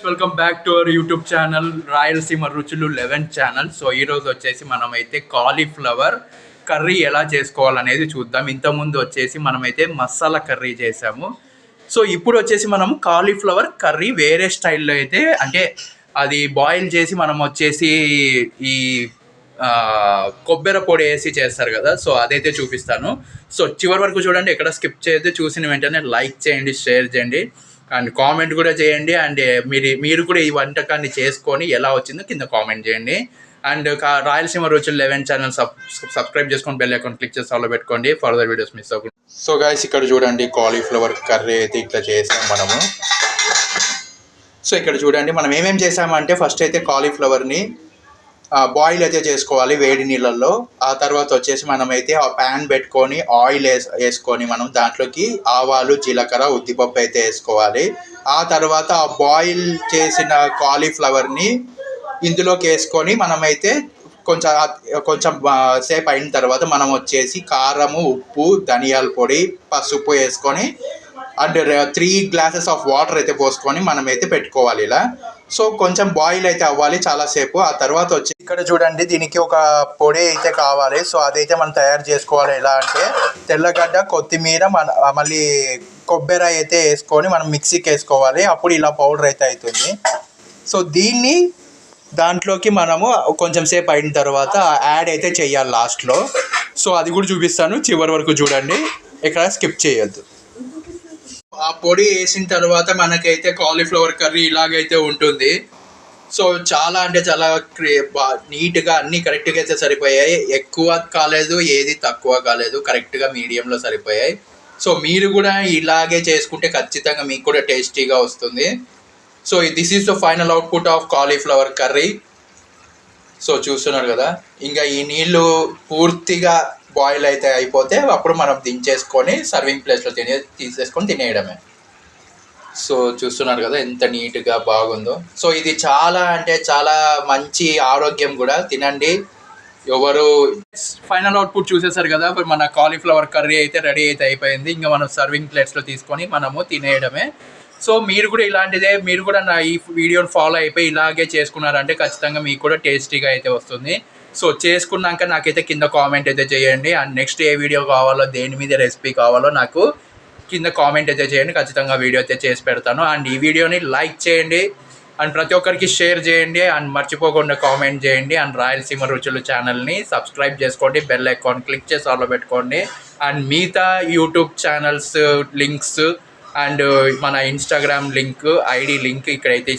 Welcome back to our YouTube channel Rayalaseema రుచులు 11 channel. So ఈరోజు వచ్చేసి మనమైతే కాలీఫ్లవర్ కర్రీ ఎలా చేసుకోవాలనేది చూద్దాం. ఇంతకుముందు వచ్చేసి మనమైతే మసాలా కర్రీ చేసాము. సో ఇప్పుడు వచ్చేసి మనం కాలీఫ్లవర్ కర్రీ వేరే స్టైల్లో అయితే అంటే అది బాయిల్ చేసి మనం వచ్చేసి ఈ కొబ్బరి పొడి వేసి చేస్తారు కదా, సో అదైతే చూపిస్తాను. సో చివరి వరకు చూడండి, ఎక్కడ స్కిప్ చేయొద్దు. చూసిన వెంటనే లైక్ చేయండి, షేర్ చేయండి అండ్ కామెంట్ కూడా చేయండి. అండ్ మీరు కూడా ఈ వంటకాన్ని చేసుకొని ఎలా వచ్చిందో కింద కామెంట్ చేయండి. అండ్ రాయలసీమ రుచులు 11 ఛానల్ సబ్స్క్రైబ్ చేసుకొని బెల్ ఐకాన్ క్లిక్ చేసి ఆల్లో పెట్టుకోండి, ఫర్దర్ వీడియోస్ మిస్ అవ్వకుండా. సో గైస్, ఇక్కడ చూడండి కాలీఫ్లవర్ కర్రీ అయితే ఇట్లా చేసాం మనము. సో ఇక్కడ చూడండి మనం ఏమేమి చేసామంటే, ఫస్ట్ అయితే కాలీఫ్లవర్ని బాయిల్ అయితే చేసుకోవాలి వేడి నీళ్ళల్లో. ఆ తర్వాత వచ్చేసి మనమైతే ఆ ప్యాన్ పెట్టుకొని ఆయిల్ వేసుకొని మనం దాంట్లోకి ఆవాలు, జీలకర్ర, ఉద్దిపప్పు అయితే వేసుకోవాలి. ఆ తర్వాత ఆ బాయిల్ చేసిన కాలీఫ్లవర్ని ఇందులోకి వేసుకొని మనమైతే కొంచెం సేపు అయిన తర్వాత మనం వచ్చేసి కారము, ఉప్పు, ధనియాల పొడి, పసుపు వేసుకొని అండ్ 3 గ్లాసెస్ ఆఫ్ వాటర్ అయితే పోసుకొని మనమైతే పెట్టుకోవాలి ఇలా. సో కొంచెం బాయిల్ అయితే అవ్వాలి చాలాసేపు. ఆ తర్వాత వచ్చి ఇక్కడ చూడండి, దీనికి ఒక పొడి అయితే కావాలి. సో అదైతే మనం తయారు చేసుకోవాలి. ఎలా అంటే తెల్లగడ్డ, కొత్తిమీర, మళ్ళీ కొబ్బరి అయితే వేసుకొని మనం మిక్సీకి వేసుకోవాలి. అప్పుడు ఇలా పౌడర్ అయితే అవుతుంది. సో దీన్ని దాంట్లోకి మనము కొంచెం సేపు అయిన తర్వాత యాడ్ అయితే చేయాలి లాస్ట్లో. సో అది కూడా చూపిస్తాను, చివరి వరకు చూడండి, ఇక్కడ స్కిప్ చేయొద్దు. ఆ పొడి వేసిన తర్వాత మనకైతే కాలీఫ్లవర్ కర్రీ ఇలాగైతే ఉంటుంది. సో చాలా అంటే చాలా నీట్గా అన్నీ కరెక్ట్గా అయితే సరిపోయాయి. ఎక్కువ కాలేదు, ఏది తక్కువ కాలేదు, కరెక్ట్గా మీడియంలో సరిపోయాయి. సో మీరు కూడా ఇలాగే చేసుకుంటే ఖచ్చితంగా మీకు కూడా టేస్టీగా వస్తుంది. So this is the final output of cauliflower curry. So చూస్తున్నారు కదా, ఇంకా ఈ నీళ్ళు పూర్తిగా బాయిల్ అయితే అయిపోతే అప్పుడు మనం దించేసుకొని సర్వింగ్ ప్లేస్లో తీసేసుకొని తినేయడమే. సో చూస్తున్నారు కదా ఎంత నీట్గా బాగుందో. సో ఇది చాలా అంటే చాలా మంచి ఆరోగ్యం కూడా, తినండి ఎవరు. ఫైనల్ అవుట్పుట్ చూసేసారు కదా, మన కాలీఫ్లవర్ కర్రీ అయితే రెడీ అయితే అయిపోయింది. ఇంకా మనం సర్వింగ్ ప్లేట్స్లో తీసుకొని మనము తినేయడమే. సో మీరు కూడా ఇలాంటిదే, మీరు కూడా నా ఈ వీడియోని ఫాలో అయిపోయి ఇలాగే చేసుకున్నారంటే ఖచ్చితంగా మీకు కూడా టేస్టీగా అయితే వస్తుంది. సో చేసుకున్నాక నాకైతే కింద కామెంట్ అయితే చేయండి. అండ్ నెక్స్ట్ ఏ వీడియో కావాలో, దేని మీద రెసిపీ కావాలో నాకు కింద కామెంట్ అయితే చేయండి. ఖచ్చితంగా వీడియో అయితే చేసి పెడతాను. అండ్ ఈ వీడియోని లైక్ చేయండి అండ్ ప్రతి ఒక్కరికి షేర్ చేయండి. అండ్ మర్చిపోకుండా కామెంట్ చేయండి. అండ్ రాయలసీమ రుచులు ఛానల్ని సబ్స్క్రైబ్ చేసుకోండి, బెల్ ఐకాన్ క్లిక్ చేసి ఆల్లో పెట్టుకోండి. అండ్ మిగతా యూట్యూబ్ ఛానల్స్ లింక్స్ అండ్ మన ఇన్స్టాగ్రామ్ లింక్, ఐడి లింక్ ఇక్కడైతే